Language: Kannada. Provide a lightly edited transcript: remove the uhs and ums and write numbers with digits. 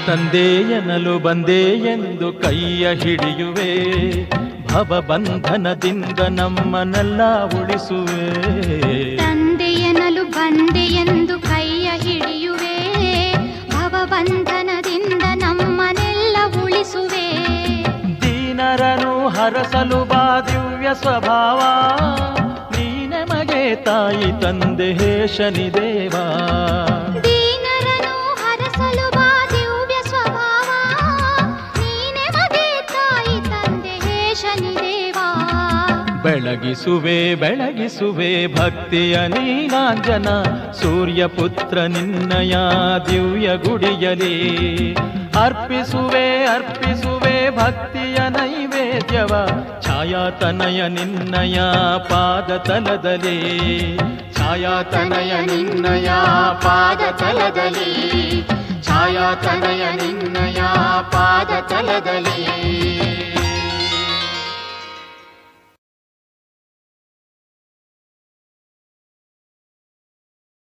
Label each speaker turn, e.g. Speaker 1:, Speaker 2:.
Speaker 1: ತಂದೆಯನಲು ಬಂದೆ ಎಂದು ಕೈಯ ಹಿಡಿಯುವೆ, ಭವಬಂಧನದಿಂದ ನಮ್ಮನ್ನೆಲ್ಲ ಉಳಿಸುವೆ.
Speaker 2: ತಂದೆಯನಲು ಬಂದೆ ಎಂದು ಕೈಯ ಹಿಡಿಯುವೆ, ಭವಬಂಧನದಿಂದ ನಮ್ಮನ್ನೆಲ್ಲ ಉಳಿಸುವೆ.
Speaker 1: ದೀನರನು ಹರಸಲು ಬಾ ದಿವ್ಯ ಸ್ವಭಾವ, ನೀನಮಗೆ ತಾಯಿ ತಂದೆ ಹೇ ಶನಿದೇವ.
Speaker 2: ದೀನರನು ಹರಸಲು ಬಾ ದಿವ್ಯ ಸ್ವಭಾವ, ನೀನೆಮಗೆ ತಾಯಿ ತಂದೆ ಹೇ ಶನಿದೇವ.
Speaker 1: ಬೆಳಗಿಸುವೆ ಬೆಳಗಿಸುವೆ ಭಕ್ತಿಯ ನೀಲಾಂಜನ, ಸೂರ್ಯಪುತ್ರ ನಿನ್ನಯ ದಿವ್ಯ ಗುಡಿಯಲಿ. ಅರ್ಪಿಸುವೆ ಅರ್ಪಿಸುವೆ ಭಕ್ತಿಯ ನೈವೇದ್ಯವ, ಛಾಯಾತನಯ ನಿನ್ನಯ ಪಾದ ತಲದಲ್ಲಿ. ಛಾಯಾತನಯ ನಿನ್ನಯ ಪಾದ ತಲದಲ್ಲಿ, ಛಾಯಾತನಯ ನಿನ್ನಯ ಪಾದ ತಲದಲ್ಲಿ.